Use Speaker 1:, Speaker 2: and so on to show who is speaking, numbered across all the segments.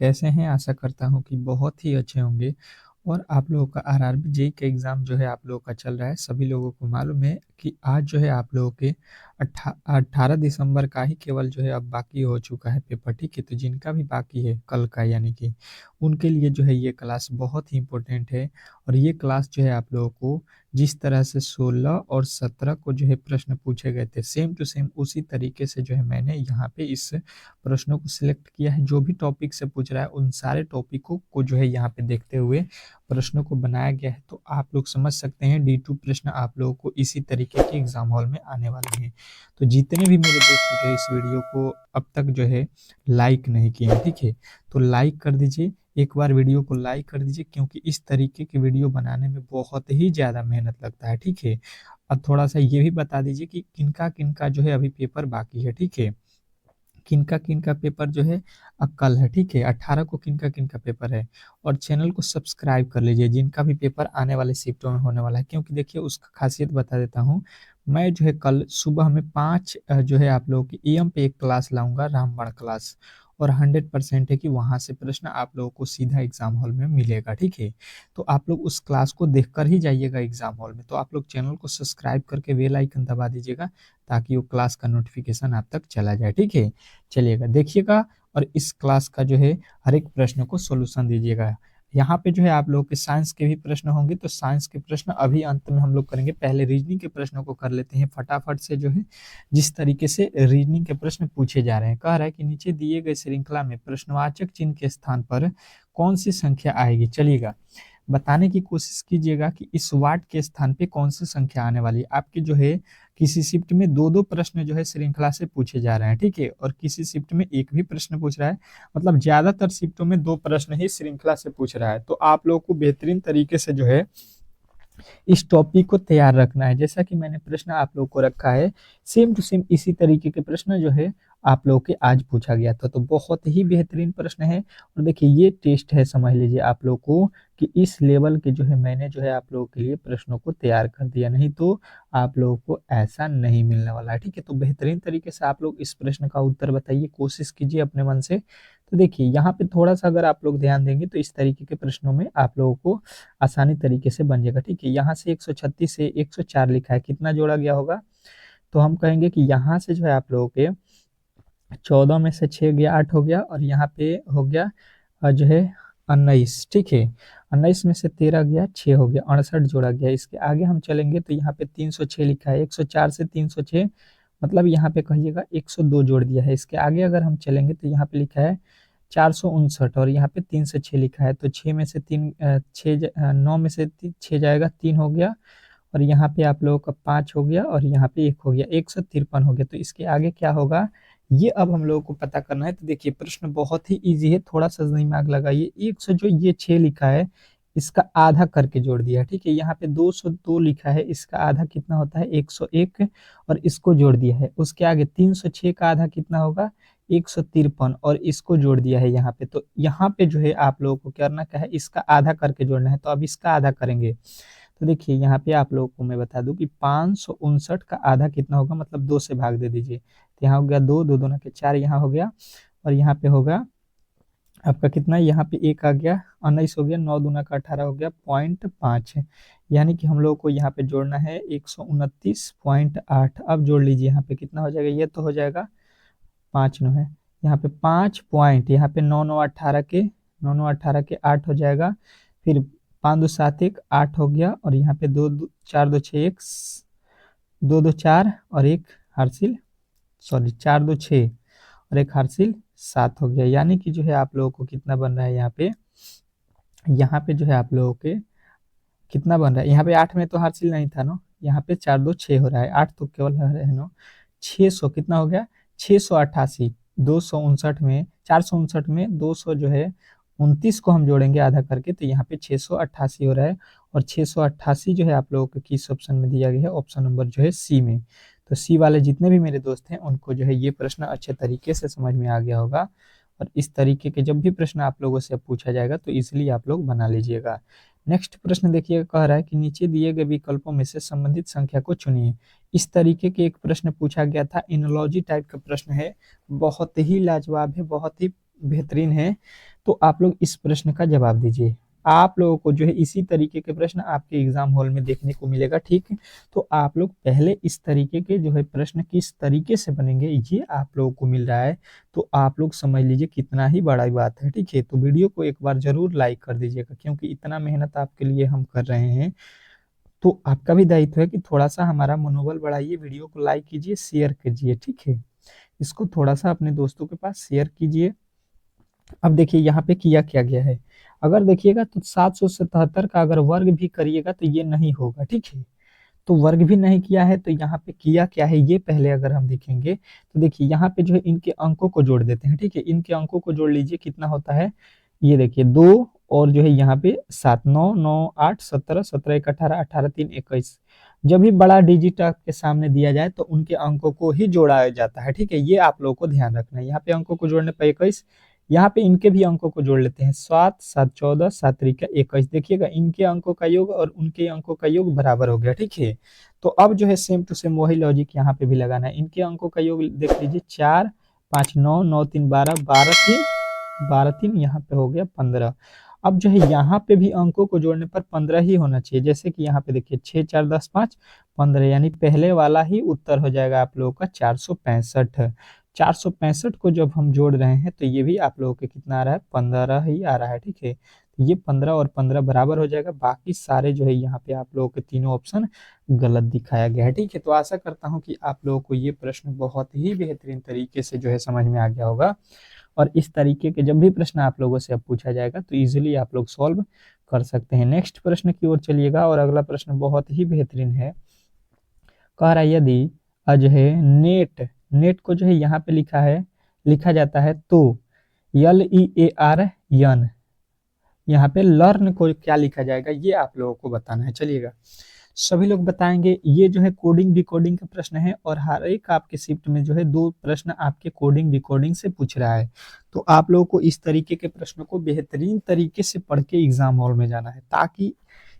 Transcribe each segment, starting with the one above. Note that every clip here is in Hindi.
Speaker 1: कैसे हैं? आशा करता हूँ कि बहुत ही अच्छे होंगे। और आप लोगों का आरआरबी जेईई का एग्ज़ाम जो है आप लोगों का चल रहा है। सभी लोगों को मालूम है कि आज जो है आप लोगों के 18 दिसंबर का ही केवल जो है अब बाकी हो चुका है पेपर, ठीक है? तो जिनका भी बाकी है कल का, यानी कि उनके लिए जो है ये क्लास बहुत ही इम्पोर्टेंट है। और ये क्लास जो है आप लोगों को जिस तरह से 16 और 17 को जो है प्रश्न पूछे गए थे, सेम टू सेम उसी तरीके से जो है मैंने यहाँ पे इस प्रश्नों को सिलेक्ट किया है। जो भी टॉपिक से पूछ रहा है उन सारे टॉपिकों को जो है यहाँ पे देखते हुए प्रश्नों को बनाया गया है। तो आप लोग समझ सकते हैं D2 प्रश्न आप लोगों को इसी तरीके के एग्जाम हॉल में आने वाले हैं। तो जितने भी मेरे दोस्त जो है इस वीडियो को अब तक जो है लाइक नहीं किए हैं, ठीक है, तो लाइक कर दीजिए। एक बार वीडियो को लाइक कर दीजिए, क्योंकि इस तरीके की वीडियो बनाने में बहुत ही ज़्यादा मेहनत लगता है, ठीक है। अब थोड़ा सा ये भी बता दीजिए कि किनका किनका जो है अभी पेपर बाकी है, ठीक है। किनका किनका पेपर जो है कल है, ठीक है। 18 को किनका किनका पेपर है। और चैनल को सब्सक्राइब कर लीजिए जिनका भी पेपर आने वाले शिफ्टों में होने वाला है, क्योंकि देखिए उसका खासियत बता देता हूँ। मैं जो है कल सुबह में 5 जो है आप लोगों की एएम पे एक क्लास लाऊंगा, रामबाण क्लास। और 100% है कि वहां से प्रश्न आप लोगों को सीधा एग्जाम हॉल में मिलेगा, ठीक है। तो आप लोग उस क्लास को देखकर ही जाइएगा एग्जाम हॉल में। तो आप लोग चैनल को सब्सक्राइब करके बेल आइकन दबा दीजिएगा, ताकि वो क्लास का नोटिफिकेशन आप तक चला जाए, ठीक है। चलिएगा देखिएगा, और इस क्लास का जो है हर एक प्रश्न को सोल्यूशन दीजिएगा। यहाँ पे जो है आप लोगों के साइंस के भी प्रश्न होंगे, तो साइंस के प्रश्न अभी अंत में हम लोग करेंगे। पहले रीजनिंग के प्रश्नों को कर लेते हैं फटाफट से। जो है जिस तरीके से रीजनिंग के प्रश्न पूछे जा रहे हैं, कह रहा है कि नीचे दिए गए श्रृंखला में प्रश्नवाचक चिन्ह के स्थान पर कौन सी संख्या आएगी। चलिएगा बताने की कोशिश कीजिएगा कि इस वाट के स्थान पे कौन सी संख्या आने वाली है। आपके जो है किसी शिफ्ट में दो दो प्रश्न जो है श्रृंखला से पूछे जा रहे हैं, ठीक है। और किसी शिफ्ट में एक भी प्रश्न पूछ रहा है। मतलब ज्यादातर शिफ्टों में दो प्रश्न ही श्रृंखला से पूछ रहा है। तो आप लोगों को बेहतरीन तरीके से जो है इस टॉपिक को तैयार रखना है। जैसा कि मैंने प्रश्न आप लोग को रखा है, सेम टू सेम इसी तरीके के प्रश्न जो है आप लोगों के आज पूछा गया था। तो बहुत ही बेहतरीन प्रश्न है। और देखिए ये टेस्ट है, समझ लीजिए आप लोग को कि इस लेवल के जो है मैंने जो है आप लोगों के लिए प्रश्नों को तैयार कर दिया, नहीं तो आप लोगों को ऐसा नहीं मिलने वाला है, ठीक है। तो बेहतरीन तरीके से आप लोग इस प्रश्न का उत्तर बताइए, कोशिश कीजिए अपने मन से। तो देखिए यहाँ पे थोड़ा सा अगर आप लोग ध्यान देंगे तो इस तरीके के प्रश्नों में आप लोगों को आसानी तरीके से बन जाएगा, ठीक है। यहाँ से 136 से 104 लिखा है, कितना जोड़ा गया होगा। तो हम कहेंगे कि यहाँ से जो है आप लोगों के 14 में से 6 गया, 8 हो गया, और यहाँ पे हो गया जो है 19, ठीक है। 19 में से 13 गया, 6 हो गया, 68 जोड़ा गया। इसके आगे हम चलेंगे तो यहाँ पे 306 लिखा है, 104 से 306, मतलब यहाँ पे कहिएगा 102 जोड़ दिया है। इसके आगे अगर हम चलेंगे तो यहाँ पे लिखा है 459, और यहाँ पे 3 से 6 लिखा है। तो 6 में से 3 9 में से 6 जाएगा, 3 हो गया, और यहाँ पे आप लोगों का 5 हो गया, और यहाँ पे 1 हो गया, 153 हो गया। तो इसके आगे क्या होगा ये अब हम लोगों को पता करना है। तो देखिए प्रश्न बहुत ही इजी है, थोड़ा सा दिमाग लगाइए। 100 जो ये 6 लिखा है इसका आधा करके जोड़ दिया, ठीक है। यहाँ पे 202 लिखा है, इसका आधा कितना होता है 101, और इसको जोड़ दिया है। उसके आगे 306 का आधा कितना होगा 153, और इसको जोड़ दिया है यहाँ पे। तो यहाँ पे जो है आप लोगों को करना क्या है, इसका आधा करके जोड़ना है। तो अब इसका आधा करेंगे तो देखिए यहाँ पे आप लोगों को मैं बता दूं कि 559 का आधा कितना होगा, मतलब 2 से भाग दे दीजिए। तो यहाँ हो गया 2, 2 दूना के 4, यहाँ हो गया, और यहाँ पे होगा आपका कितना, यहाँ पे 1 आ गया, 19 हो गया, 9 दूना का 18 हो गया, 0.5 है। यानी कि हम लोग को यहाँ पे जोड़ना है 129.8। अब जोड़ लीजिए, यहाँ पे कितना हो जाएगा, ये तो हो जाएगा 5 9 है, यहाँ पे 5 पॉइंट, यहाँ पे 9 9 18 के 9 9 18 के 8 हो जाएगा। फिर 5 2 7 1 8 हो गया, और यहाँ पे 2 4 2 6 1 2 2 4 और एक हार्सिल, सॉरी 4 2 6 और एक हार्सिल 7 हो गया। यानी कि जो है आप लोगों को कितना बन रहा है यहाँ पे जो है आप लोगों के कितना बन रहा है, यहाँ पे 8 में तो हार्सिल नहीं था ना, यहाँ पे 4 2 6 हो रहा है, 8 तो केवल है ना। 600 कितना हो गया 688, 259 में 459 में 200 जो है 29 को हम जोड़ेंगे आधा करके, तो यहाँ पे 688 हो रहा है। और 688 जो है आप लोगों को किस ऑप्शन में दिया गया है, ऑप्शन नंबर जो है सी में। तो सी वाले जितने भी मेरे दोस्त हैं उनको जो है ये प्रश्न अच्छे तरीके से समझ में आ गया होगा। और इस तरीके के जब भी प्रश्न आप लोगों से पूछा जाएगा तो इसलिए आप लोग बना लीजिएगा। नेक्स्ट प्रश्न देखिए, कह रहा है कि नीचे दिए गए विकल्पों में से संबंधित संख्या को चुनिए। इस तरीके के एक प्रश्न पूछा गया था, इनोलॉजी टाइप का प्रश्न है, बहुत ही लाजवाब है, बहुत ही बेहतरीन है। तो आप लोग इस प्रश्न का जवाब दीजिए। आप लोगों को जो है इसी तरीके के प्रश्न आपके एग्जाम हॉल में देखने को मिलेगा, ठीक है। तो आप लोग पहले इस तरीके के जो है प्रश्न किस तरीके से बनेंगे ये आप लोगों को मिल रहा है, तो आप लोग समझ लीजिए कितना ही बड़ा बात है, ठीक है। तो वीडियो को एक बार जरूर लाइक कर दीजिएगा, क्योंकि इतना मेहनत आपके लिए हम कर रहे हैं, तो आपका भी दायित्व है कि थोड़ा सा हमारा मनोबल बढ़ाइए, वीडियो को लाइक कीजिए, शेयर कीजिए, ठीक है। इसको थोड़ा सा अपने दोस्तों के पास शेयर कीजिए। अब देखिए यहाँ पे किया क्या गया है, अगर देखिएगा तो 777 का अगर वर्ग भी करिएगा तो ये नहीं होगा, ठीक है। तो वर्ग भी नहीं किया है, तो यहाँ पे किया क्या है ये पहले अगर हम देखेंगे तो देखिए यहाँ पे जो है इनके अंकों को जोड़ देते हैं, ठीक है। इनके अंकों को जोड़ लीजिए, कितना होता है, ये देखिए 2 और जो है यहाँ पे 7, 9, 9, 8, 17, 17, 1, 18, 18, 3, 21। जब भी बड़ा डिजिट आपके सामने दिया जाए तो उनके अंकों को ही जोड़ा जाता है, ठीक है। ये आप लोगों को ध्यान रखना है। यहाँ पे अंकों को जोड़ने पर 21, यहाँ पे इनके भी अंकों को जोड़ लेते हैं, 7, 7, 14, 7 त्रिका 21। देखिएगा इनके अंकों का योग और उनके अंकों का योग बराबर हो गया, ठीक है। तो अब जो है सेम टू सेम वही लॉजिक यहाँ पे भी लगाना है। इनके अंकों का योग देख लीजिए, 4, 5, 9, 9, 3, 12, 12, 3, 12, 3, यहाँ पे हो गया 15। अब जो है यहाँ पे भी अंकों को जोड़ने पर 15 ही होना चाहिए, जैसे कि यहाँ पे देखिए 6, 4, 10, 5, 15, यानी पहले वाला ही उत्तर हो जाएगा आप लोगों का 465। 465 को जब हम जोड़ रहे हैं तो ये भी आप लोगों के कितना आ रहा है, 15 ही आ रहा है, ठीक है। तो ये 15 और 15 बराबर हो जाएगा। बाकी सारे जो है यहाँ पे आप लोगों के तीनों ऑप्शन गलत दिखाया गया है, ठीक है। तो आशा करता हूँ कि आप लोगों को ये प्रश्न बहुत ही बेहतरीन तरीके से जो है समझ में आ गया होगा, और इस तरीके के जब भी प्रश्न आप लोगों से अब पूछा जाएगा तो इजीली आप लोग सॉल्व कर सकते हैं। नेक्स्ट प्रश्न की ओर चलिएगा, और अगला प्रश्न बहुत ही बेहतरीन है। कह रहा है यदि जो है नेट नेट को जो है यहाँ पे लिखा जाता है तो LEARN, यहाँ पे लर्न को क्या लिखा जाएगा ये आप लोगों को बताना है। चलिएगा सभी लोग बताएंगे। ये जो है कोडिंग डिकोडिंग का प्रश्न है, और हर एक आपके शिफ्ट में जो है 2 प्रश्न आपके कोडिंग डिकोडिंग से पूछ रहा है। तो आप लोगों को इस तरीके के प्रश्नों को बेहतरीन तरीके से पढ़ के एग्जाम हॉल में जाना है, ताकि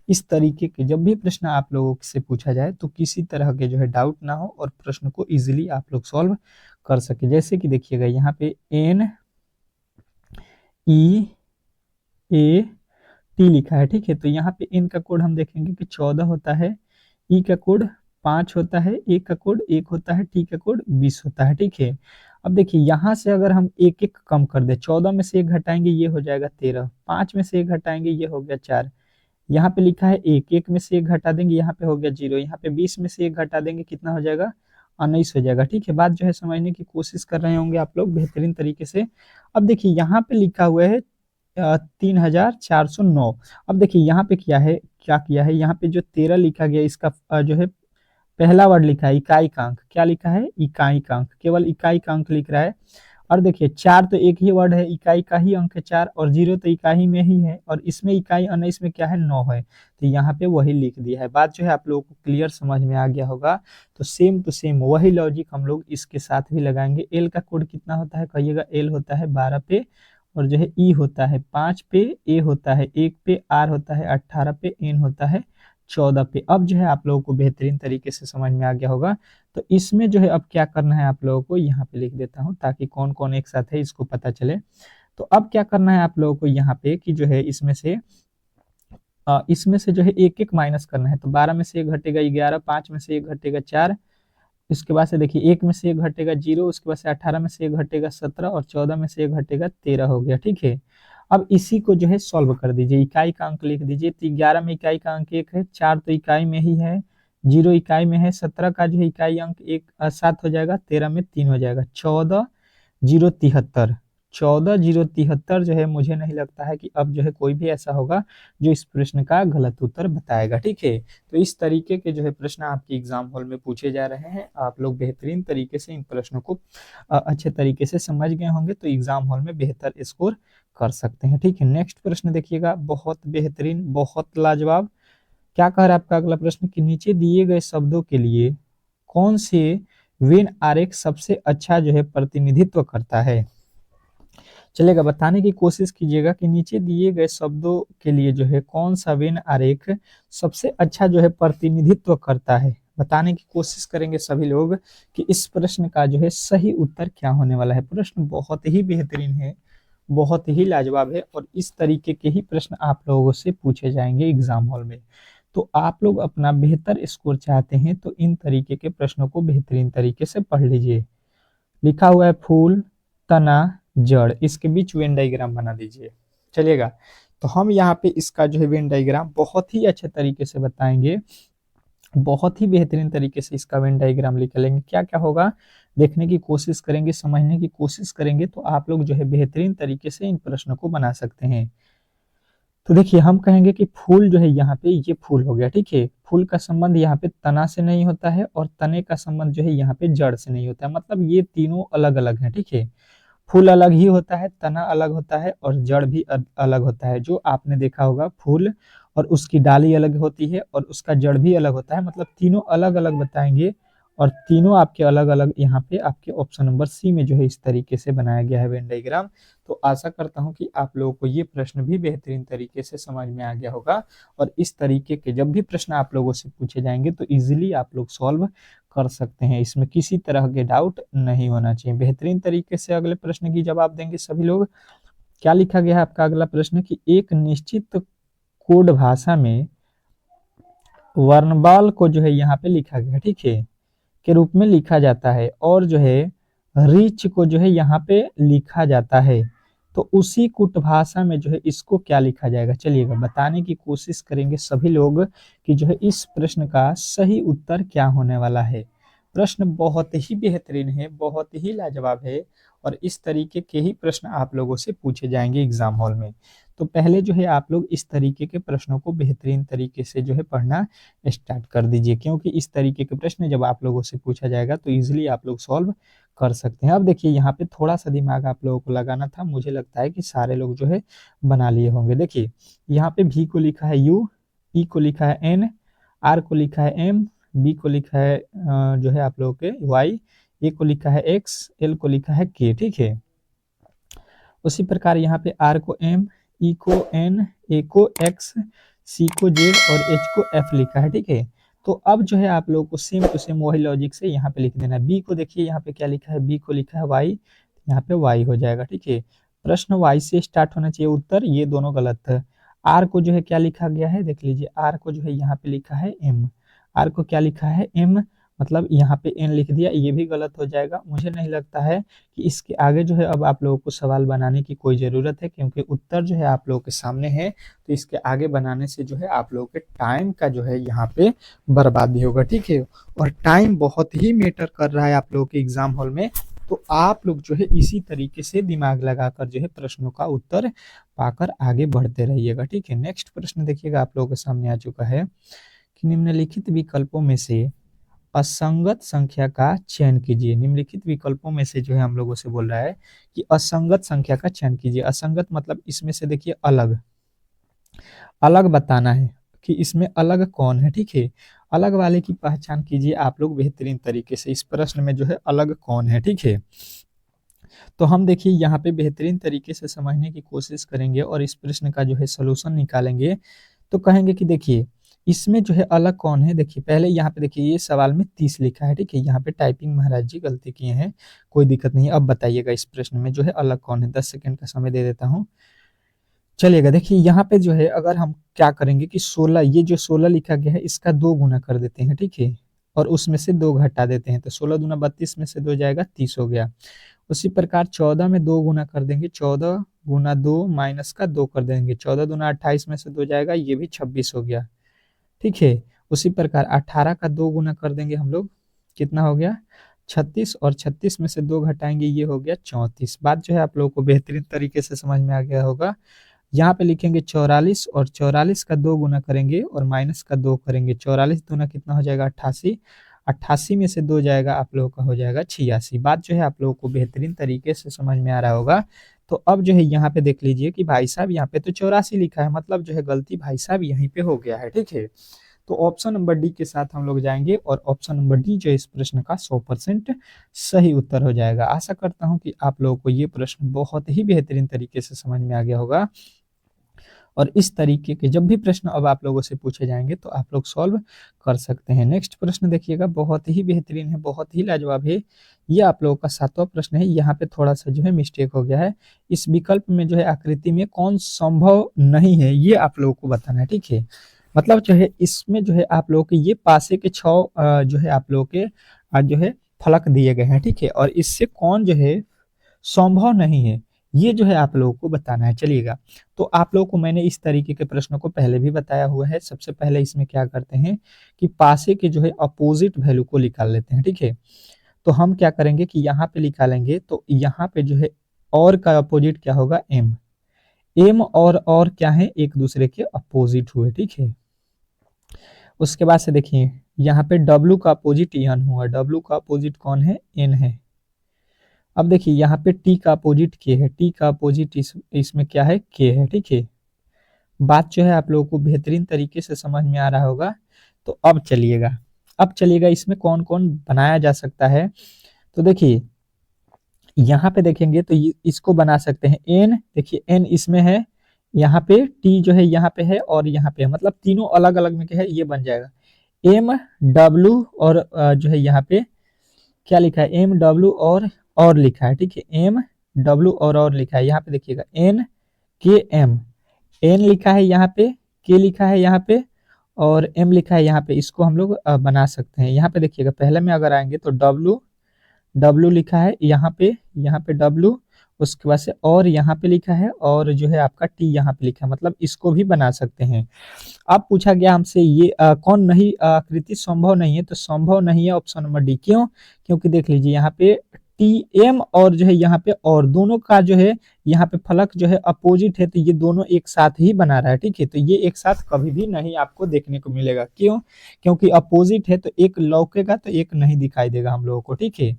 Speaker 1: इस तरीके के जब भी प्रश्न आप लोगों से पूछा जाए तो किसी तरह के जो है डाउट ना हो, और प्रश्न को इजीली आप लोग सॉल्व कर सके। जैसे कि देखिएगा यहाँ पे NEAT लिखा है, ठीक है। तो यहाँ पे N का कोड हम देखेंगे कि 14 होता है, E का कोड 5 होता है, A का कोड 1 होता है, T का कोड 20 होता है, ठीक है। अब देखिए यहाँ से अगर हम एक एक कम कर दे, 14 में से 1 घटाएंगे ये हो जाएगा 13, 5 में से 1 घटाएंगे ये हो गया 4, यहाँ पे लिखा है 1, 1 में से 1 घटा देंगे यहाँ पे हो गया 0, यहाँ पे 20 में से 1 घटा देंगे कितना हो जाएगा, 19 हो जाएगा, ठीक है। बात जो है समझने की कोशिश कर रहे होंगे आप लोग बेहतरीन तरीके से। अब देखिए यहाँ पे लिखा हुआ है 3409। अब देखिए यहाँ पे क्या किया है, यहाँ पे जो 13 लिखा गया इसका जो है पहला वर्ड लिखा है इकाई का अंक, क्या लिखा है, इकाई का अंक, केवल इकाई का अंक लिख रहा है। और देखिए 4 तो एक ही वर्ड है, इकाई का ही अंक है 4, और 0 तो इकाई में ही है, और इसमें इकाई 19 में क्या है, 9 है, तो यहाँ पे वही लिख दिया है। बात जो है आप लोगों को क्लियर समझ में आ गया होगा। तो सेम टू सेम वही लॉजिक हम लोग इसके साथ भी लगाएंगे। एल का कोड कितना होता है कहिएगा, एल होता है 12 पे, और जो है ई होता है 5 पे, ए होता है 1 पे, आर होता है 18 पे, एन होता है 14 पे। अब जो है आप लोगों को बेहतरीन तरीके से समझ में आ गया होगा। तो इसमें जो है अब क्या करना है आप लोगों को, यहाँ पे लिख देता हूँ ताकि कौन कौन एक साथ है इसको पता चले। तो अब क्या करना है आप लोगों को यहाँ पे कि जो है इसमें से जो है एक एक माइनस करना है। तो 12 में से 1 घटेगा 11, 5 में से 1 घटेगा 4, इसके बाद से देखिए 1 में से 1 घटेगा 0, उसके बाद से 18 में से 1 घटेगा 17, और 14 में से 1 घटेगा 13 हो गया, ठीक है। अब इसी को जो है सॉल्व कर दीजिए, इकाई का अंक लिख दीजिए। तो 11 में इकाई का अंक 1 है, 4 तो इकाई में ही है, 0 इकाई में है, 17 का जो है इकाई अंक 7 हो जाएगा, 13 में 3 हो जाएगा, 14,073। 14,073 जो है मुझे नहीं लगता है कि अब जो है कोई भी ऐसा होगा जो इस प्रश्न का गलत उत्तर बताएगा, ठीक है। तो इस तरीके के जो है प्रश्न आपके एग्जाम हॉल में पूछे जा रहे हैं। आप लोग बेहतरीन तरीके से इन प्रश्नों को अच्छे तरीके से समझ गए होंगे, तो एग्जाम हॉल में बेहतर स्कोर कर सकते हैं, ठीक है। नेक्स्ट प्रश्न देखिएगा, बहुत बेहतरीन, बहुत लाजवाब। क्या कह रहा है आपका अगला प्रश्न कि नीचे दिए गए शब्दों के लिए कौन से वेन आरेख सबसे अच्छा जो है प्रतिनिधित्व करता है। चलेगा, बताने की कोशिश कीजिएगा कि नीचे दिए गए शब्दों के लिए जो है कौन सा वेन आरेख सबसे अच्छा जो है प्रतिनिधित्व करता है। बताने की कोशिश करेंगे सभी लोग कि इस प्रश्न का जो है सही उत्तर क्या होने वाला है। प्रश्न बहुत ही बेहतरीन है, बहुत ही लाजवाब है और इस तरीके के ही प्रश्न आप लोगों से पूछे जाएंगे एग्जाम हॉल में। तो आप लोग अपना बेहतर स्कोर चाहते हैं तो इन तरीके के प्रश्नों को बेहतरीन तरीके से पढ़ लीजिए। लिखा हुआ है फूल, तना, जड़, इसके बीच वेन डायग्राम बना दीजिए। चलिएगा, तो हम यहाँ पे इसका जो है वेन डायग्राम बहुत ही अच्छे तरीके से बताएंगे, बहुत ही बेहतरीन तरीके से इसका वेन डायग्राम निकालेंगे। क्या क्या होगा देखने की कोशिश करेंगे, समझने की कोशिश करेंगे, तो आप लोग जो है बेहतरीन तरीके से इन प्रश्नों को बना सकते हैं। तो देखिए, हम कहेंगे कि फूल जो है यहाँ पे, ये फूल हो गया, ठीक है। फूल का संबंध यहाँ पे तना से नहीं होता है और तने का संबंध जो है यहाँ पे जड़ से नहीं होता है, मतलब ये तीनों अलग अलग हैं, ठीक है। फूल अलग ही होता है, तना अलग होता है और जड़ भी अलग होता है। जो आपने देखा होगा, फूल और उसकी डाली अलग होती है और उसका जड़ भी अलग होता है, मतलब तीनों अलग अलग बताएंगे और तीनों आपके अलग अलग यहाँ पे आपके ऑप्शन नंबर सी में जो है इस तरीके से बनाया गया है वेन डायग्राम। तो आशा करता हूँ कि आप लोगों को ये प्रश्न भी बेहतरीन तरीके से समझ में आ गया होगा और इस तरीके के जब भी प्रश्न आप लोगों से पूछे जाएंगे तो इजीली आप लोग सॉल्व कर सकते हैं, इसमें किसी तरह के डाउट नहीं होना चाहिए। बेहतरीन तरीके से अगले प्रश्न की जवाब देंगे सभी लोग। क्या लिखा गया है आपका अगला प्रश्न कि एक निश्चित कोड भाषा में वर्णमाला को जो है यहाँ पे लिखा गया, ठीक है, के रूप में लिखा जाता है और जो है रिच को जो है यहाँ पे लिखा जाता है, तो उसी कुट भाषा में जो है इसको क्या लिखा जाएगा। चलिएगा, बताने की कोशिश करेंगे सभी लोग कि जो है इस प्रश्न का सही उत्तर क्या होने वाला है। प्रश्न बहुत ही बेहतरीन है, बहुत ही लाजवाब है और इस तरीके के ही प्रश्न आप लोगों से पूछे जाएंगे एग्जाम हॉल में। तो पहले जो है आप लोग इस तरीके के प्रश्नों को बेहतरीन तरीके से जो है पढ़ना स्टार्ट कर दीजिए, क्योंकि इस तरीके के प्रश्न जब आप लोगों से पूछा जाएगा तो इजीली आप लोग सॉल्व कर सकते हैं। अब देखिए, यहाँ पे थोड़ा सा दिमाग आप लोगों को लगाना था, मुझे लगता है कि सारे लोग जो है बना लिए होंगे। देखिए, यहाँ पे भी को लिखा है यू, ई को लिखा है एन, आर को लिखा है एम, बी को लिखा है जो है आप लोगों के वाई, ए को लिखा है एक्स, एल को लिखा है के, ठीक है। उसी प्रकार यहाँ पे आर को एम, ई को एन, ए को एक्स, सी को जेड और एच को एफ लिखा है, ठीक है। तो अब जो है आप लोगों को सेम टू सेम वही लॉजिक से यहाँ पे लिख देना है। बी को देखिए यहाँ पे क्या लिखा है, बी को लिखा है वाई, यहाँ पे वाई हो जाएगा, ठीक है। प्रश्न वाई से स्टार्ट होना चाहिए उत्तर, ये दोनों गलत है। आर को जो है क्या लिखा गया है, देख लीजिए, आर को जो है यहाँ पे लिखा है एम, आर को क्या लिखा है एम, मतलब यहाँ पे एन लिख दिया, ये भी गलत हो जाएगा। मुझे नहीं लगता है कि इसके आगे जो है अब आप लोगों को सवाल बनाने की कोई ज़रूरत है, क्योंकि उत्तर जो है आप लोगों के सामने है। तो इसके आगे बनाने से जो है आप लोगों के टाइम का जो है यहाँ पे बर्बादी होगा, ठीक है। और टाइम बहुत ही मैटर कर रहा है आप लोगों के एग्जाम हॉल में, तो आप लोग जो है इसी तरीके से दिमाग लगाकर जो है प्रश्नों का उत्तर पाकर आगे बढ़ते रहिएगा, ठीक है। नेक्स्ट प्रश्न देखिएगा, आप लोगों के सामने आ चुका है कि निम्नलिखित विकल्पों में से असंगत संख्या का चयन कीजिए। निम्नलिखित विकल्पों में से जो है हम लोगों से बोल रहा है कि असंगत संख्या का चयन कीजिए। असंगत मतलब इसमें से देखिए अलग, अलग बताना है कि इसमें अलग कौन है, ठीक है। अलग वाले की पहचान कीजिए आप लोग बेहतरीन तरीके से। इस प्रश्न में जो है अलग कौन है, ठीक है। तो हम देखिए यहाँ पे बेहतरीन तरीके से समझने की कोशिश करेंगे और इस प्रश्न का जो है सोल्यूशन निकालेंगे। तो कहेंगे कि देखिए इसमें जो है अलग कौन है। देखिए पहले यहाँ पे देखिए ये सवाल में 30 लिखा है, ठीक है। यहाँ पे टाइपिंग महाराज जी गलती किए हैं, कोई दिक्कत नहीं। अब बताइएगा इस प्रश्न में जो है अलग कौन है। 10 सेकंड का समय दे देता हूँ। चलिएगा, देखिए यहाँ पे जो है अगर हम क्या करेंगे कि 16, ये जो 16 लिखा गया है इसका 2 गुना कर देते हैं, ठीक है, और उसमें से 2 घटा देते हैं, तो 16 दूना 32 में से 2 जाएगा 30 हो गया। उसी प्रकार 14 में 2 गुना कर देंगे, 14 गुना 2 माइनस का 2 कर देंगे, 14 दूना 28 में से 2 जाएगा, ये भी 26 हो गया, ठीक है। उसी प्रकार 18 का 2 गुना कर देंगे हम लोग, कितना हो गया 36, और 36 में से 2 घटाएंगे, ये हो गया 34। बात जो है आप लोगों को बेहतरीन तरीके से समझ में आ गया होगा। यहाँ पे लिखेंगे 44 और 44 का 2 गुना करेंगे और माइनस का 2 करेंगे, 44 दूना कितना हो जाएगा 88, 88 में से 2 जाएगा आप लोगों का हो जाएगा 86। बात जो है आप लोगों को बेहतरीन तरीके से समझ में आ रहा होगा। तो अब जो है यहाँ पे देख लीजिए कि भाई साहब यहाँ पे तो 84 लिखा है, मतलब जो है गलती भाई साहब यहीं पे हो गया है, ठीक है। तो ऑप्शन नंबर डी के साथ हम लोग जाएंगे और ऑप्शन नंबर डी जो इस प्रश्न का 100% सही उत्तर हो जाएगा। आशा करता हूं कि आप लोगों को ये प्रश्न बहुत ही बेहतरीन तरीके से समझ में आ गया होगा और इस तरीके के जब भी प्रश्न अब आप लोगों से पूछे जाएंगे तो आप लोग सॉल्व कर सकते हैं। नेक्स्ट प्रश्न देखिएगा, बहुत ही बेहतरीन है, बहुत ही लाजवाब है। ये आप लोगों का 7वां प्रश्न है। यहाँ पे थोड़ा सा जो है मिस्टेक हो गया है। इस विकल्प में जो है आकृति में कौन संभव नहीं है, ये आप लोगों को बताना है, ठीक है। मतलब जो है इसमें जो है आप लोगों के ये पासे के 6 जो है आप लोगों के जो है फलक दिए गए हैं, ठीक है। और इससे कौन जो है संभव नहीं है, ये जो है आप लोगों को बताना है। चलिएगा, तो आप लोगों को मैंने इस तरीके के प्रश्नों को पहले भी बताया हुआ है। सबसे पहले इसमें क्या करते हैं कि पासे के जो है अपोजिट वैल्यू को निकाल लेते हैं, ठीक है। तो हम क्या करेंगे कि यहाँ पे निकालेंगे, तो यहाँ पे जो है और का अपोजिट क्या होगा, एम। एम और क्या है, एक दूसरे के अपोजिट हुए, ठीक है। उसके बाद से देखिए यहाँ पे डब्लू का अपोजिट एन हुआ, डब्लू का अपोजिट कौन है, एन है। अब देखिए यहाँ पे टी का अपोजिट के है, टी का अपोजिट इसमें क्या है, के है, ठीक है। बात जो है आप लोगों को बेहतरीन तरीके से समझ में आ रहा होगा। तो अब चलिएगा इसमें कौन कौन बनाया जा सकता है। तो देखिए यहाँ पे देखेंगे तो इसको बना सकते हैं एन, देखिए एन इसमें है, यहाँ पे टी जो है यहाँ पे है और यहाँ पे है, मतलब तीनों अलग अलग में क्या है, ये बन जाएगा एम डब्ल्यू और जो है यहाँ पे क्या लिखा है, एम डब्ल्यू और लिखा है, ठीक है। एम डब्ल्यू और लिखा है, यहाँ पे देखिएगा एन के एम, एन लिखा है यहाँ पे, के लिखा है यहाँ पे और एम लिखा है यहाँ पे। इसको हम लोग बना सकते हैं। यहाँ पे देखिएगा पहले में अगर आएंगे तो डब्ल्यू डब्ल्यू लिखा है यहाँ पे डब्ल्यू, उसके बाद से और यहाँ पे लिखा है और जो है आपका टी यहाँ पे लिखा है, मतलब इसको भी बना सकते हैं। अब पूछा गया हमसे ये कौन नहीं आकृति संभव नहीं है, तो संभव नहीं है ऑप्शन नंबर डी। क्यों, क्योंकि देख लीजिए यहाँ पे टी एम और जो है यहाँ पे और दोनों का जो है यहाँ पे फलक जो है अपोजिट है, तो ये दोनों एक साथ ही बना रहा है, ठीक है। तो ये एक साथ कभी भी नहीं आपको देखने को मिलेगा। क्यों, क्योंकि अपोजिट है तो एक लौकेगा तो एक नहीं दिखाई देगा हम लोगों को, ठीक है।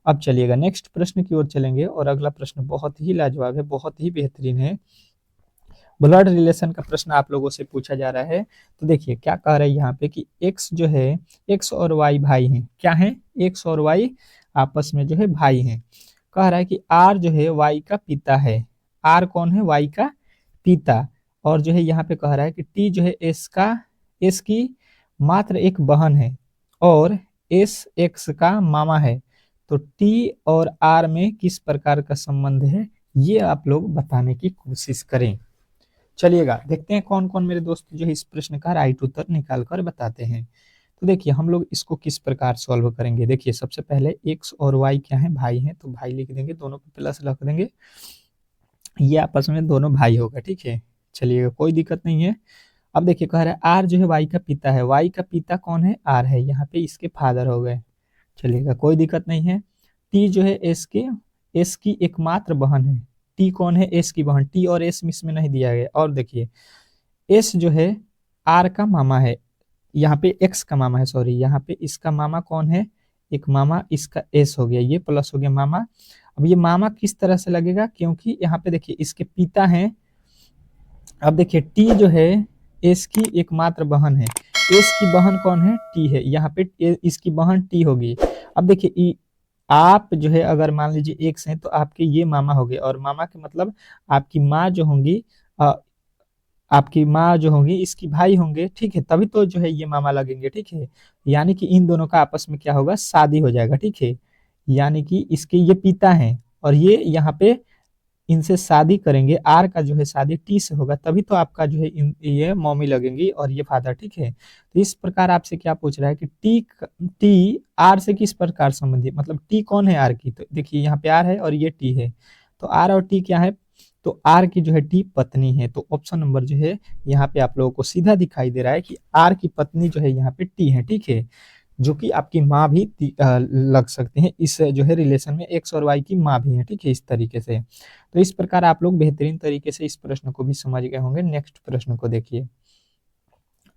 Speaker 1: अब चलिएगा नेक्स्ट प्रश्न की ओर चलेंगे और अगला प्रश्न बहुत ही लाजवाब है, बहुत ही बेहतरीन है। ब्लड रिलेशन का प्रश्न आप लोगों से पूछा जा रहा है। तो देखिए क्या कह रहा है यहाँ पे कि एक्स जो है, एक्स और वाई भाई हैं, क्या है, एक्स और वाई आपस में जो है भाई हैं। कह रहा है कि आर जो है वाई का पिता है, आर कौन है, वाई का पिता। और जो है यहाँ पे कह रहा है कि टी जो है एस की मात्र एक बहन है और एस एक्स का मामा है। तो टी और आर में किस प्रकार का संबंध है, ये आप लोग बताने की कोशिश करें। चलिएगा देखते हैं कौन कौन मेरे दोस्त जो है इस प्रश्न का राइट उत्तर निकाल कर बताते हैं। तो देखिए हम लोग इसको किस प्रकार सॉल्व करेंगे। देखिए सबसे पहले एक्स और वाई क्या है, भाई हैं, तो भाई लिख देंगे, दोनों पे प्लस रख देंगे, ये आपस में दोनों भाई होगा, ठीक है। चलिएगा कोई दिक्कत नहीं है। अब देखिए कह रहा है आर जो है वाई का पिता है, वाई का पिता कौन है, आर है, यहाँ पे इसके फादर हो गए। चलिएगा कोई दिक्कत नहीं है। टी जो है एस की एकमात्र बहन है, टी कौन है, एस की बहन, टी और एस इसमें नहीं दिया गया। और देखिए एस जो है आर का मामा है, यहाँ पे एक्स का मामा है, सॉरी, यहाँ पे इसका मामा कौन है, एक मामा इसका एस हो गया, ये प्लस हो गया मामा। अब ये मामा किस तरह से लगेगा, क्योंकि यहाँ पे देखिए इसके पिता हैं। अब देखिए टी जो है एस की एकमात्र बहन है, एस की बहन कौन है, टी है, यहाँ पे इसकी बहन टी होगी। अब देखिए आप जो है अगर मान लीजिए एक्स हैं तो आपके ये मामा हो गए, और मामा के मतलब आपकी माँ जो होंगी आपकी माँ जो होंगी इसकी भाई होंगे, ठीक है, तभी तो जो है ये मामा लगेंगे, ठीक है। यानी कि इन दोनों का आपस में क्या होगा, शादी हो जाएगा, ठीक है। यानी कि इसके ये पिता हैं और ये यहाँ पे इनसे शादी करेंगे, आर का जो है शादी टी से होगा, तभी तो आपका जो है ये मम्मी लगेंगी और ये फादर, ठीक है। तो इस प्रकार आपसे क्या पूछ रहा है कि टी आर से किस प्रकार संबंधित, मतलब टी कौन है आर की, तो देखिए यहाँ पे आर है और ये टी है, तो आर और टी क्या है, तो आर की जो है टी पत्नी है। तो ऑप्शन नंबर जो है यहाँ पे आप लोगों को सीधा दिखाई दे रहा है कि आर की पत्नी जो है यहाँ पे टी है, ठीक है, जो कि आपकी माँ भी लग सकते हैं, इस जो है रिलेशन में एक्स और वाई की माँ भी है, ठीक है, इस तरीके से। तो इस प्रकार आप लोग बेहतरीन तरीके से इस प्रश्न को भी समझ गए होंगे। नेक्स्ट प्रश्न को देखिए,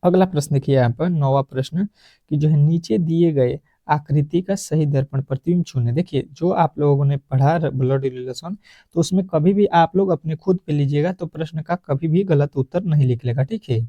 Speaker 1: अगला प्रश्न देखिए यहाँ पर 9वां प्रश्न कि जो है नीचे दिए गए आकृति का सही दर्पण प्रतिबिंब चुनें। देखिए जो आप लोगों ने पढ़ा ब्लड रिलेशन, तो उसमें कभी भी आप लोग अपने खुद पे लीजिएगा, तो प्रश्न का कभी भी गलत उत्तर नहीं लिख लेगा, ठीक है।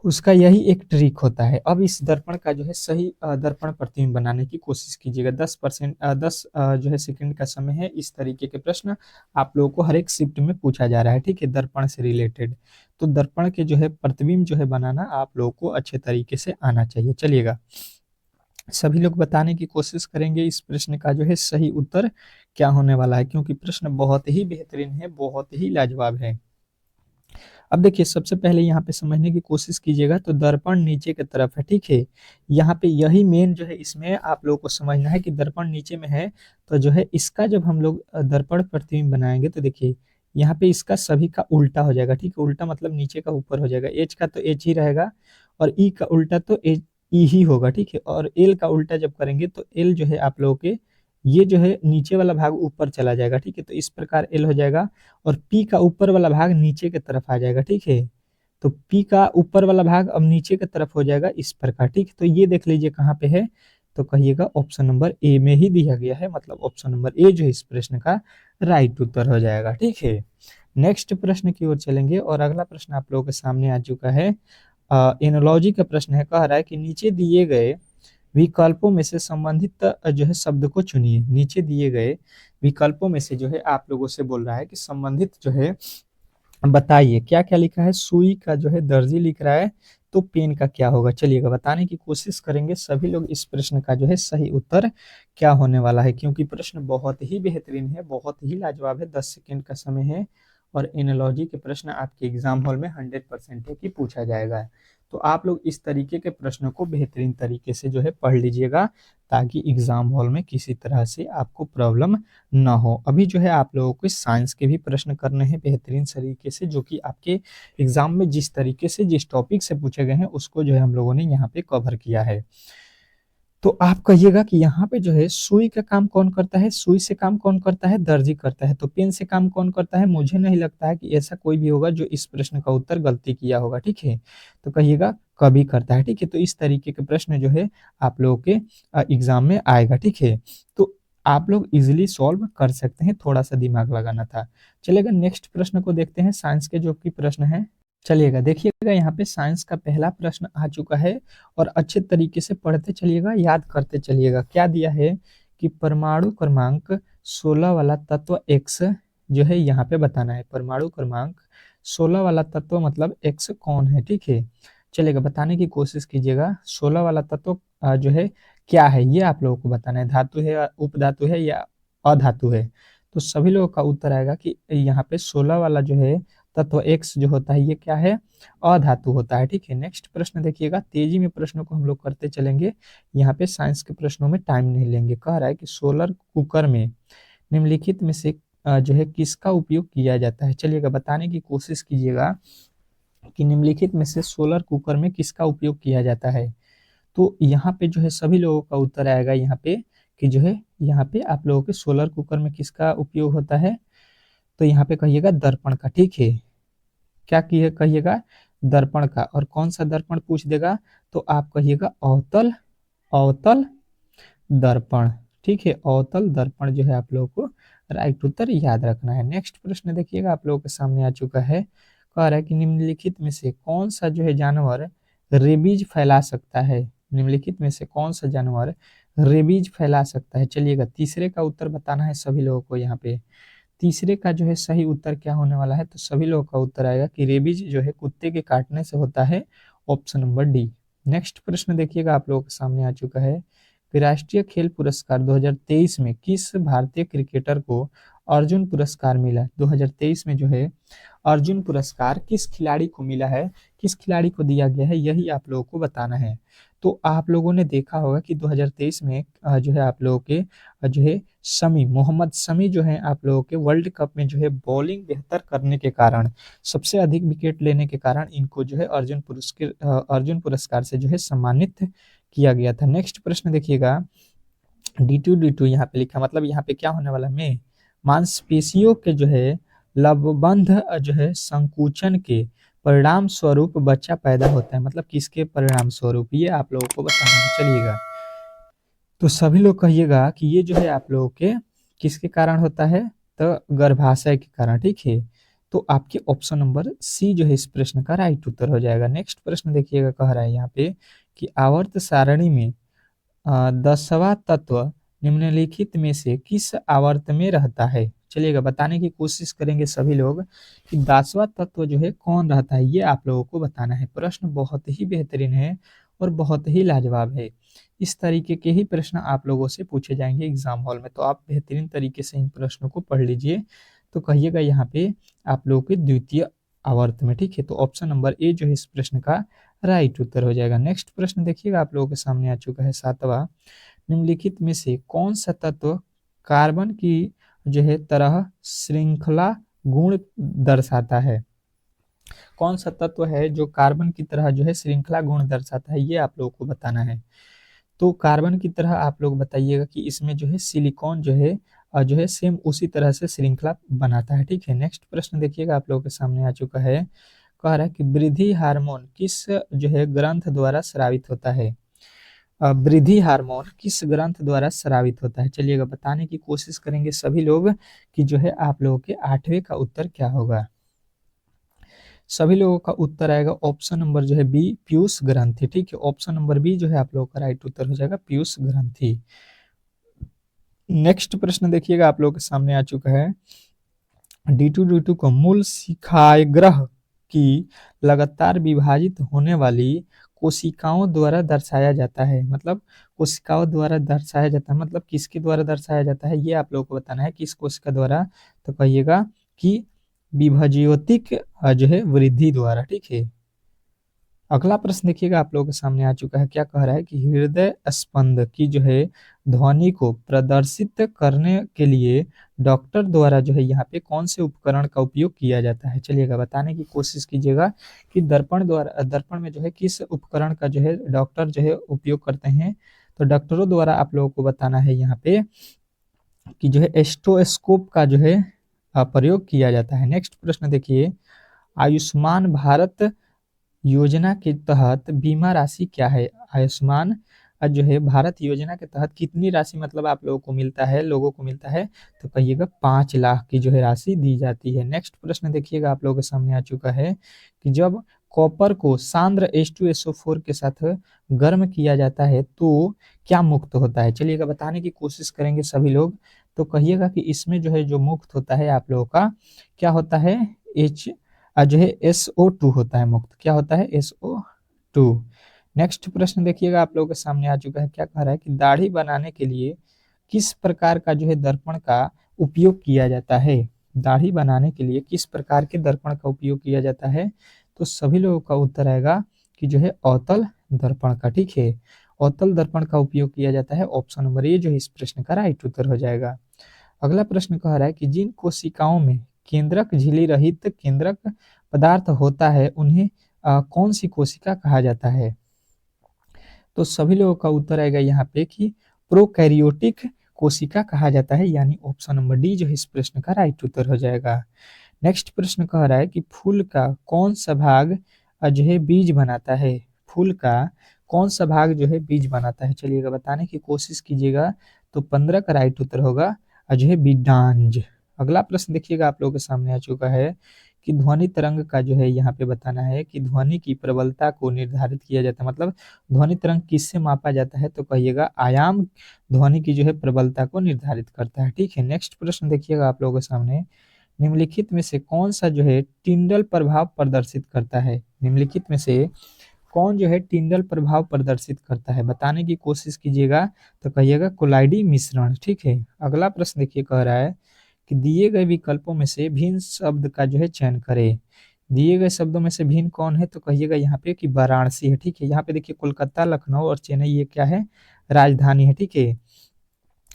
Speaker 1: उसका यही एक ट्रिक होता है। अब इस दर्पण का जो है सही दर्पण प्रतिबिंब बनाने की कोशिश कीजिएगा। 10 जो है सेकंड का समय है। इस तरीके के प्रश्न आप लोगों को हर एक शिफ्ट में पूछा जा रहा है, ठीक है, दर्पण से रिलेटेड। तो दर्पण के जो है प्रतिबिंब जो है बनाना आप लोगों को अच्छे तरीके से आना चाहिए। चलिएगा, सभी लोग बताने की कोशिश करेंगे इस प्रश्न का जो है सही उत्तर क्या होने वाला है, क्योंकि प्रश्न बहुत ही बेहतरीन है, बहुत ही लाजवाब है। अब देखिए, सबसे पहले यहाँ पे समझने की कोशिश कीजिएगा। तो दर्पण नीचे की तरफ है, ठीक है। यहाँ पे यही मेन जो है इसमें आप लोगों को समझना है कि दर्पण नीचे में है। तो जो है इसका जब हम लोग दर्पण प्रतिबिंब बनाएंगे तो देखिए यहाँ पे इसका सभी का उल्टा हो जाएगा, ठीक है। उल्टा मतलब नीचे का ऊपर हो जाएगा। एच का तो एच ही रहेगा और ई का उल्टा तो एच ई ही होगा, ठीक है। और एल का उल्टा जब करेंगे तो एल जो है आप लोगों के ये जो है नीचे वाला भाग ऊपर चला जाएगा, ठीक है। तो इस प्रकार एल हो जाएगा और पी का ऊपर वाला भाग नीचे की तरफ आ जाएगा, ठीक है। तो पी का ऊपर वाला भाग अब नीचे की तरफ हो जाएगा इस प्रकार, ठीक है। तो ये देख लीजिए कहाँ पे है, तो कहिएगा ऑप्शन नंबर ए में ही दिया गया है, मतलब ऑप्शन नंबर ए जो है इस प्रश्न का राइट उत्तर हो जाएगा, ठीक है। नेक्स्ट प्रश्न की ओर चलेंगे और अगला प्रश्न आप लोगों के सामने आ चुका है। एनोलॉजी का प्रश्न है, कह रहा है कि नीचे दिए गए विकल्पों में से संबंधित जो है शब्द को चुनिए। नीचे दिए गए विकल्पों में से जो है आप लोगों से बोल रहा है कि संबंधित जो है बताइए। क्या क्या लिखा है, सुई का जो है दर्जी लिख रहा है, तो पेन का क्या होगा। चलिएगा, बताने की कोशिश करेंगे सभी लोग इस प्रश्न का जो है सही उत्तर क्या होने वाला है, क्योंकि प्रश्न बहुत ही बेहतरीन है, बहुत ही लाजवाब है। 10 सेकेंड का समय है और एनालॉजी के प्रश्न आपके एग्जाम हॉल में 100% है कि पूछा जाएगा। तो आप लोग इस तरीके के प्रश्नों को बेहतरीन तरीके से जो है पढ़ लीजिएगा, ताकि एग्जाम हॉल में किसी तरह से आपको प्रॉब्लम ना हो। अभी जो है आप लोगों को साइंस के भी प्रश्न करने हैं बेहतरीन तरीके से, जो कि आपके एग्जाम में जिस तरीके से जिस टॉपिक से पूछे गए हैं उसको जो है हम लोगों ने यहाँ पे कवर किया है। तो आप कहिएगा कि यहाँ पे जो है सुई का काम कौन करता है, सुई से काम कौन करता है, दर्जी करता है। तो पेन से काम कौन करता है, मुझे नहीं लगता है कि ऐसा कोई भी होगा जो इस प्रश्न का उत्तर गलती किया होगा, ठीक है। तो कहिएगा कभी करता है, ठीक है। तो इस तरीके के प्रश्न जो है आप लोगों के एग्जाम में आएगा, ठीक है। तो आप लोग इजिली सॉल्व कर सकते हैं, थोड़ा सा दिमाग लगाना था। चलेगा, नेक्स्ट प्रश्न को देखते हैं, साइंस के जो कि प्रश्न है। चलिएगा, देखिएगा यहाँ पे साइंस का पहला प्रश्न आ चुका है और अच्छे तरीके से पढ़ते चलिएगा, याद करते चलिएगा। क्या दिया है कि परमाणु क्रमांक 16 वाला तत्व एक्स जो है यहाँ पे बताना है। परमाणु क्रमांक 16 वाला तत्व मतलब एक्स कौन है, ठीक है। चलिएगा, बताने की कोशिश कीजिएगा। 16 वाला तत्व जो है क्या है, ये आप लोगों को बताना है। धातु है, उपधातु है या अधातु है। तो सभी लोगों का उत्तर आएगा कि यहाँ पे 16 वाला जो है तत्व एक्स जो होता है ये क्या है, अधातु होता है, ठीक है। नेक्स्ट प्रश्न देखिएगा, तेजी में प्रश्नों को हम लोग करते चलेंगे, यहाँ पे साइंस के प्रश्नों में टाइम नहीं लेंगे। कह रहा है कि सोलर कुकर में निम्नलिखित में से जो है किसका उपयोग किया जाता है। चलिएगा, बताने की कोशिश कीजिएगा कि निम्नलिखित में से सोलर कुकर में किसका उपयोग किया जाता है। तो यहाँ पे जो है सभी लोगों का उत्तर आएगा यहाँ पे कि जो है यहाँ पे आप लोगों के सोलर कुकर में किसका उपयोग होता है। तो यहाँ पे कहिएगा दर्पण का, ठीक है। क्या कहिएगा, दर्पण का। और कौन सा दर्पण पूछ देगा, तो आप कहिएगा अवतल, अवतल दर्पण, ठीक है। अवतल दर्पण जो है आप लोगों को राइट उत्तर याद रखना है। नेक्स्ट प्रश्न देखिएगा आप लोगों के सामने आ चुका है। कह रहा है कि निम्नलिखित में से कौन सा जो है जानवर रेबीज फैला सकता है। निम्नलिखित में से कौन सा जानवर रेबीज फैला सकता है। चलिएगा, तीसरे का उत्तर बताना है सभी लोगों को। यहाँ पे तीसरे का जो है सही उत्तर क्या होने वाला है, तो सभी लोगों का उत्तर आएगा कि रेबीज जो है कुत्ते के काटने से होता है, ऑप्शन नंबर डी। नेक्स्ट प्रश्न देखिएगा आप लोगों के सामने आ चुका है कि राष्ट्रीय खेल पुरस्कार 2023 में किस भारतीय क्रिकेटर को अर्जुन पुरस्कार मिला। 2023 में जो है अर्जुन पुरस्कार किस खिलाड़ी को मिला है, किस खिलाड़ी को दिया गया है, यही आप लोगों को बताना है। तो आप लोगों ने देखा होगा कि 2023 में जो है आप लोगों के जो है शमी, मोहम्मद शमी जो है आप लोगों के वर्ल्ड कप में जो है बॉलिंग बेहतर करने के कारण, सबसे अधिक विकेट लेने के कारण इनको जो है अर्जुन पुरस्कार से जो है सम्मानित किया गया था। नेक्स्ट प्रश्न देखिएगा, D2 यहाँ पे लिखा, मतलब यहाँ पे क्या होने वाला में मांसपेशियों के जो है लवबंध जो है संकुचन के परिणाम स्वरूप बच्चा पैदा होता है। मतलब किसके परिणाम स्वरूप, ये आप लोगों को बताना है। चलिएगा, तो सभी लोग कहिएगा कि ये जो है आप लोगों के किसके कारण होता है, तो गर्भाशय के कारण, ठीक है। तो आपके ऑप्शन नंबर सी जो है इस प्रश्न का राइट उत्तर हो जाएगा। नेक्स्ट प्रश्न देखिएगा, कह रहा है यहाँ पे कि आवर्त सारणी में 10वां तत्व निम्नलिखित में से किस आवर्त में रहता है। चलिएगा बताने की कोशिश करेंगे सभी लोग कि 10वां तत्व जो है कौन रहता है, ये आप लोगों को बताना है। प्रश्न बहुत ही बेहतरीन है और बहुत ही लाजवाब है। इस तरीके के ही प्रश्न आप लोगों से पूछे जाएंगे एग्जाम हॉल में, तो आप बेहतरीन तरीके से इन प्रश्नों को पढ़ लीजिए। तो कहिएगा यहाँ पे आप लोगों के द्वितीय आवर्त में, ठीक है। तो ऑप्शन नंबर ए जो है इस प्रश्न का राइट उत्तर हो जाएगा। नेक्स्ट प्रश्न देखिएगा, आप लोगों के सामने आ चुका है 7वां। निम्नलिखित में से कौन सा तत्व कार्बन की जो है तरह श्रृंखला गुण दर्शाता है। कौन सा तत्व है जो कार्बन की तरह जो है श्रृंखला गुण दर्शाता है, ये आप लोगों को बताना है। तो कार्बन की तरह आप लोग बताइएगा कि इसमें जो है सिलिकॉन जो है सेम उसी तरह से श्रृंखला बनाता है, ठीक है। नेक्स्ट प्रश्न देखिएगा, आप लोगों के सामने आ चुका है। कह रहा है कि वृद्धि हार्मोन किस जो है ग्रंथ द्वारा स्रावित होता है। वृद्धि हार्मोन किस ग्रंथ द्वारा स्रावित होता है। चलिएगा बताने की कोशिश करेंगे सभी लोग कि जो है आप लोगों के 8वें का उत्तर क्या होगा। सभी लोगों का उत्तर आएगा ऑप्शन नंबर जो है बी, पीयूष ग्रंथि, ठीक है। ऑप्शन नंबर बी जो है आप लोगों का राइट उत्तर हो जाएगा, पीयूष ग्रंथि। नेक्स्ट प्रश्न देखिएगा, आप लोगों के सामने आ चुका है। D2D2 को मूल शिखाग्रह की लगातार विभाजित होने वाली कोशिकाओं द्वारा दर्शाया जाता है। मतलब कोशिकाओं द्वारा दर्शाया जाता है, मतलब किसके द्वारा दर्शाया जाता है, ये आप लोगों को बताना है, किस कोशिका द्वारा। तो कहिएगा कि विभज्योतिक जो है वृद्धि द्वारा, ठीक है। अगला प्रश्न देखिएगा, आप लोगों के सामने आ चुका है। क्या कह रहा है कि हृदय स्पंद की जो है ध्वनि को प्रदर्शित करने के लिए डॉक्टर द्वारा जो है यहाँ पे कौन से उपकरण का उपयोग किया जाता है। चलिएगा बताने की कोशिश कीजिएगा कि दर्पण में जो है किस उपकरण का जो है डॉक्टर जो है उपयोग करते हैं। तो डॉक्टरों द्वारा आप लोगों को बताना है यहाँ पे कि जो है एस्टोस्कोप का जो है प्रयोग किया जाता है। नेक्स्ट प्रश्न देखिए, आयुष्मान भारत योजना के तहत बीमा राशि क्या है। आयुष्मान जो है भारत योजना के तहत कितनी राशि मतलब आप लोगों को मिलता है, लोगों को मिलता है। तो कहिएगा 5 लाख की जो है राशि दी जाती है। नेक्स्ट प्रश्न देखिएगा, आप लोगों के सामने आ चुका है कि जब कॉपर को सांद्र H2SO4 के साथ गर्म किया जाता है तो क्या मुक्त होता है। चलिएगा बताने की कोशिश करेंगे सभी लोग। तो कहिएगा कि इसमें जो है जो मुक्त होता है आप लोगों का क्या होता है, एच जो है SO2 होता है मुक्त। क्या होता है, SO2। नेक्स्ट प्रश्न देखिएगा, आप लोगों के सामने आ चुका है। क्या कह रहा है कि दाढ़ी बनाने के लिए किस प्रकार का जो है दर्पण का उपयोग किया जाता है। दाढ़ी बनाने के लिए किस प्रकार के दर्पण का उपयोग किया जाता है। तो सभी लोगों का उत्तर आएगा कि जो है अवतल दर्पण का, ठीक है। अवतल दर्पण का उपयोग किया जाता है। ऑप्शन नंबर ए जो है इस प्रश्न का राइट उत्तर हो जाएगा। अगला प्रश्न कह रहा है कि जिन कोशिकाओं में केंद्रक झिल्ली रहित केंद्रक पदार्थ होता है उन्हें कौन सी कोशिका कहा जाता है। तो सभी लोगों का उत्तर आएगा यहाँ पे कि प्रोकैरियोटिक कोशिका कहा जाता है, यानी ऑप्शन नंबर डी जो है इस प्रश्न का राइट उत्तर हो जाएगा। नेक्स्ट प्रश्न कह रहा है कि फूल का कौन सा भाग जो है बीज बनाता है। फूल का कौन सा भाग जो है बीज बनाता है। चलिएगा बताने की कोशिश कीजिएगा। तो 15 का राइट उत्तर होगा जो है बीजांड। अगला प्रश्न देखिएगा, आप लोगों के सामने आ चुका है कि ध्वनि तरंग का जो है यहाँ पे बताना है कि ध्वनि की प्रबलता को निर्धारित किया जाता है। मतलब ध्वनि तरंग किससे मापा जाता है। तो कहिएगा आयाम ध्वनि की जो है प्रबलता को निर्धारित करता है, ठीक है। नेक्स्ट प्रश्न देखिएगा, आप लोगों के सामने। निम्नलिखित में से कौन सा जो है टिंडल प्रभाव प्रदर्शित करता है। निम्नलिखित में से कौन जो है टिंडल प्रभाव प्रदर्शित करता है, बताने की कोशिश कीजिएगा। तो कहिएगा कोलाइडी मिश्रण, ठीक है। अगला प्रश्न देखिए, कह रहा है कि दिए गए विकल्पों में से भिन्न शब्द का जो है चयन करें। दिए गए शब्दों में से भिन्न कौन है। तो कहिएगा यहाँ पे कि वाराणसी है, ठीक है। यहाँ पे देखिए कोलकाता, लखनऊ और चेन्नई ये क्या है, राजधानी है, ठीक है।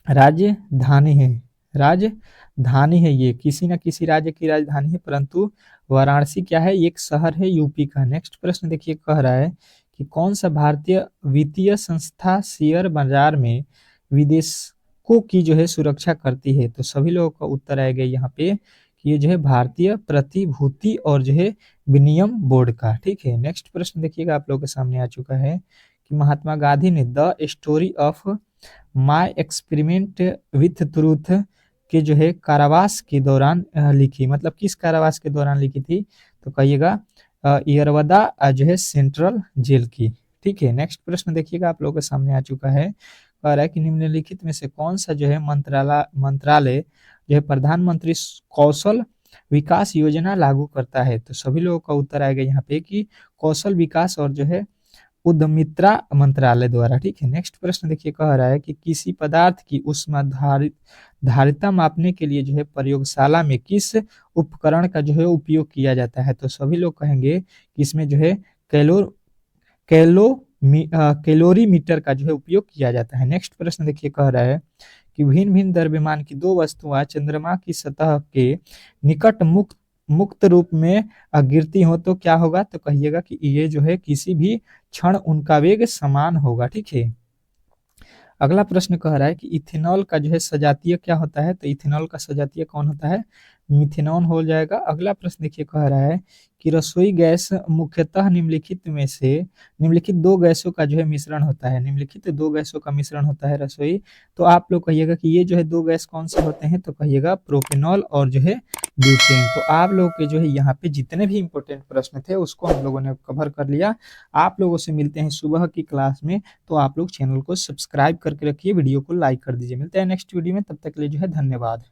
Speaker 1: राजधानी है, राजधानी है, ये किसी न किसी राज्य की राजधानी है, परंतु वाराणसी क्या है, एक शहर है यूपी का। नेक्स्ट प्रश्न देखिए, कह रहा है कि कौन सा भारतीय वित्तीय संस्था शेयर बाजार में विदेशों की जो है सुरक्षा करती है। तो सभी लोगों का उत्तर आएगा यहाँ पे कि ये जो है भारतीय प्रतिभूति और जो है विनियम बोर्ड का, ठीक है। नेक्स्ट प्रश्न देखिएगा, आप लोगों के सामने आ चुका है कि महात्मा गांधी ने the story of my experiment with truth के जो है कारावास के दौरान लिखी, मतलब किस कारावास के दौरान लिखी थी, तो कहिएगा यरवदा जो है सेंट्रल जेल की। ठीक है, नेक्स्ट प्रश्न देखिएगा आप लोगों के सामने आ चुका है। कह रहा है कि निम्नलिखित में से कौन सा जो है मंत्रालय जो है प्रधानमंत्री कौशल विकास योजना लागू करता है, तो सभी लोगों का उत्तर आएगा यहाँ पे कि कौशल विकास और जो है उद्यमिता मंत्रालय द्वारा। ठीक है, नेक्स्ट प्रश्न देखिए, कह रहा है कि किसी पदार्थ की उष्मा धारिता मापने के लिए जो है प्रयोगशाला में किस उपकरण का जो है उपयोग किया जाता है, तो सभी लोग कहेंगे कि इसमें जो है कैलो कैलो कैलोरीमीटर का जो है उपयोग किया जाता है। नेक्स्ट प्रश्न देखिए, कह रहा है कि भिन्न भिन्न द्रव्यमान की दो वस्तुएं चंद्रमा की सतह के निकट मुक्त मुक्त रूप में गिरती हो तो क्या होगा, तो कहिएगा कि ये जो है किसी भी क्षण उनका वेग समान होगा। ठीक है, अगला प्रश्न कह रहा है कि इथेनॉल का जो है सजातीय क्या होता है, तो इथेनॉल का सजातीय कौन होता है, मिथेनॉन हो जाएगा। अगला प्रश्न देखिए, कह रहा है कि रसोई गैस मुख्यतः निम्नलिखित दो गैसों का जो है मिश्रण होता है, निम्नलिखित दो गैसों का मिश्रण होता है रसोई, तो आप लोग कहिएगा कि ये जो है दो गैस कौन से होते हैं, तो कहिएगा प्रोपेनॉल और जो है ब्यूटेन। तो आप लोगों के जो है यहाँ पे जितने भी इंपॉर्टेंट प्रश्न थे उसको हम लोगों ने कवर कर लिया। आप लोगों से मिलते हैं सुबह की क्लास में, तो आप लोग चैनल को सब्सक्राइब करके रखिए, वीडियो को लाइक कर दीजिए। मिलते हैं नेक्स्ट वीडियो में, तब तक के लिए जो है धन्यवाद।